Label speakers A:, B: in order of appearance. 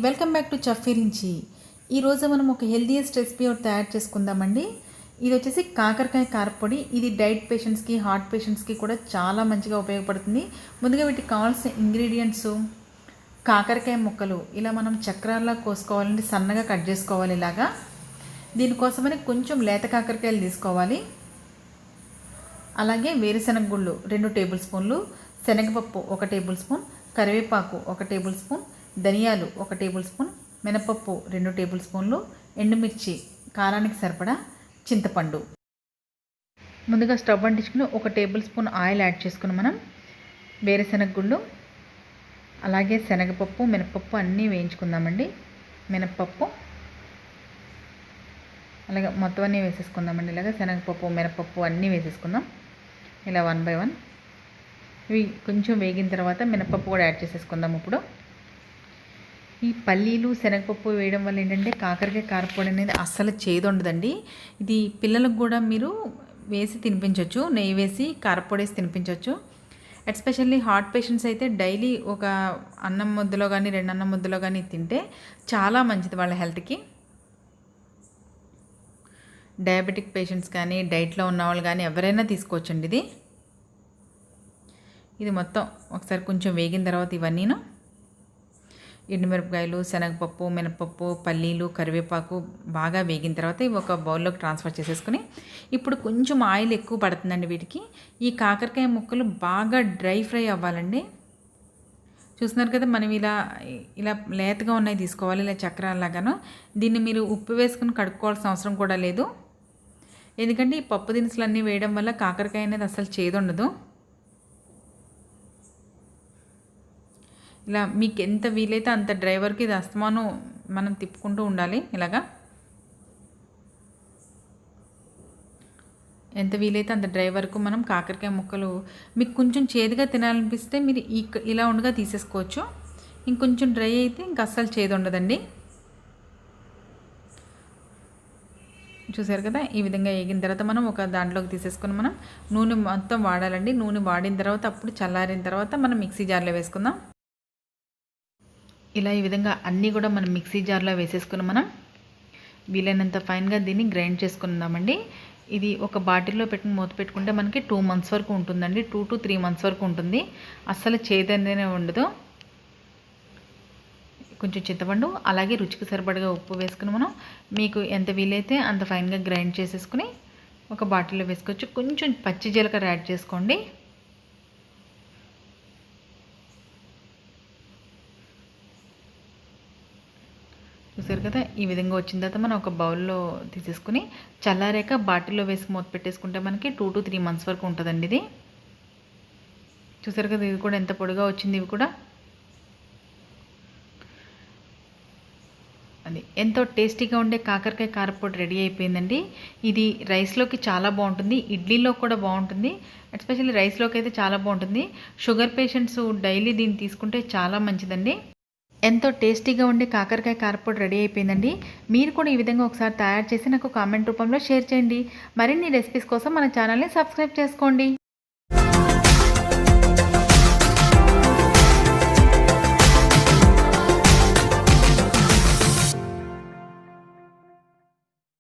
A: Welcome back to chef Virinchi. ఈరోజు మనం ఒక హెల్దీయెస్ట్ రెసిపీ ఒకటి తయారు చేసుకుందామండి. ఇది వచ్చేసి కాకరకాయ కారపొడి. ఇది డైట్ పేషెంట్స్కి, హార్ట్ పేషెంట్స్కి కూడా చాలా మంచిగా ఉపయోగపడుతుంది. ముందుగా వీటికి కావాల్సిన ఇంగ్రీడియంట్స్ కాకరకాయ ముక్కలు ఇలా మనం చక్రాల్లా కోసుకోవాలండి, సన్నగా కట్ చేసుకోవాలి. ఇలాగా దీనికోసమని కొంచెం లేత కాకరకాయలు తీసుకోవాలి. అలాగే వేరుశనగ గుళ్ళు 2 టేబుల్ స్పూన్లు, శనగపప్పు 1 టేబుల్ స్పూన్, కరివేపాకు 1 టేబుల్ స్పూన్, ధనియాలు 1 టేబుల్ స్పూన్, మినపప్పు 2 టేబుల్ స్పూన్లు, ఎండుమిర్చి కారానికి సరిపడా, చింతపండు. ముందుగా స్టవ్ అంటించుకుని 1 టేబుల్ స్పూన్ ఆయిల్ యాడ్ చేసుకుని మనం వేరుశనగ గుళ్ళు అలాగే శనగపప్పు, మినపప్పు అన్నీ వేయించుకుందామండి. మినపప్పు అలాగే మొత్తం అన్నీ వేసేసుకుందామండి. ఇలాగ శనగపప్పు, మినపప్పు అన్నీ వేసేసుకుందాం ఇలా 1 by 1. ఇవి కొంచెం వేగిన తర్వాత మినపప్పు కూడా యాడ్ చేసేసుకుందాం. ఇప్పుడు ఈ పల్లీలు, శనగపప్పు వేయడం వల్ల ఏంటంటే కాకరకాయ కారపొడి అనేది అస్సలు చేదు ఉండదండి. ఇది పిల్లలకు కూడా మీరు వేసి తినిపించవచ్చు, నెయ్యి వేసి కారపొడి వేసి తినిపించవచ్చు. ఎస్పెషల్లీ హార్ట్ పేషెంట్స్ అయితే డైలీ ఒక అన్నం ముద్దలో కానీ 2 అన్నం ముద్దలో కానీ తింటే చాలా మంచిది వాళ్ళ హెల్త్కి. డయాబెటిక్ పేషెంట్స్ కానీ, డైట్లో ఉన్న వాళ్ళు కానీ ఎవరైనా తీసుకోవచ్చండి. ఇది మొత్తం ఒకసారి కొంచెం వేగిన తర్వాత ఇవన్నీను ఎండుమిరపకాయలు, శనగపప్పు, మినపప్పు, పల్లీలు, కరివేపాకు బాగా వేగిన తర్వాత ఇవి ఒక బౌల్లోకి ట్రాన్స్ఫర్ చేసేసుకుని, ఇప్పుడు కొంచెం ఆయిల్ ఎక్కువ పడుతుందండి వీటికి. ఈ కాకరకాయ ముక్కలు బాగా డ్రై ఫ్రై అవ్వాలండి. చూస్తున్నారు కదా, మనం ఇలా ఇలా లేతగా ఉన్నాయి తీసుకోవాలి, ఇలా చక్రాల్లాగాను. దీన్ని మీరు ఉప్పు వేసుకుని కడుక్కోవాల్సిన అవసరం కూడా లేదు, ఎందుకంటే ఈ పప్పు దినుసులు అన్నీ వేయడం వల్ల కాకరకాయ అనేది అసలు చేదుండదు. ఇలా మీకు ఎంత వీలైతే అంత డ్రై వరకు ఇది అస్తమానం మనం తిప్పుకుంటూ ఉండాలి. ఇలాగా ఎంత వీలైతే అంత డ్రై వరకు మనం కాకరకాయ ముక్కలు, మీకు కొంచెం చేదుగా తినాలనిపిస్తే మీరు ఇలా ఉండగా తీసేసుకోవచ్చు. ఇంకొంచెం డ్రై అయితే ఇంక అస్సలు చేదు ఉండదండి. చూసారు కదా, ఈ విధంగా వేగిన తర్వాత మనం ఒక దాంట్లోకి తీసేసుకొని మనం నూనె మొత్తం వాడాలండి. నూనె వాడిన తర్వాత అప్పుడు చల్లారిన తర్వాత మనం మిక్సీ జార్లో వేసుకుందాం. ఇలా ఈ విధంగా అన్నీ కూడా మనం మిక్సీ జార్లో వేసేసుకుని మనం వీలైనంత ఫైన్గా దీన్ని గ్రైండ్ చేసుకుందామండి. ఇది ఒక బాటిల్లో పెట్టుకుని మూత పెట్టుకుంటే మనకి 2 months వరకు ఉంటుందండి. 2 to 3 months వరకు ఉంటుంది. అస్సలు చేదనేనే ఉండదు. కొంచెం చింతపండు అలాగే రుచికి సరిపడగా ఉప్పు వేసుకుని మనం మీకు ఎంత వీలైతే అంత ఫైన్గా గ్రైండ్ చేసేసుకుని ఒక బాటిల్లో వేసుకోవచ్చు. కొంచెం పచ్చి జీలకర్ర యాడ్ చేసుకోండి. చూసారు కదా, ఈ విధంగా వచ్చిన తర్వాత మనం ఒక బౌల్లో తీసేసుకుని చల్లారాక బాటిల్లో వేసి మూత పెట్టేసుకుంటే మనకి 2 to 3 months వరకు ఉంటుందండి ఇది. చూసారు కదా, ఇది కూడా ఎంత పొడిగా వచ్చింది. ఇవి కూడా అది ఎంతో టేస్టీగా ఉండే కాకరకాయ కారపొడి రెడీ అయిపోయిందండి. ఇది రైస్లోకి చాలా బాగుంటుంది, ఇడ్లీలో కూడా బాగుంటుంది. ఎస్పెషల్లీ రైస్లోకి అయితే చాలా బాగుంటుంది. షుగర్ పేషెంట్స్ డైలీ దీన్ని తీసుకుంటే చాలా మంచిదండి. ఎంతో టేస్టీగా ఉండే కాకరకాయ కారపొడి రెడీ అయిపోయిందండి. మీరు కూడా ఈ విధంగా ఒకసారి తయారు చేసి నాకు కామెంట్ రూపంలో షేర్ చేయండి. మరిన్ని రెసిపీస్ కోసం మన ఛానల్ని సబ్స్క్రైబ్ చేసుకోండి.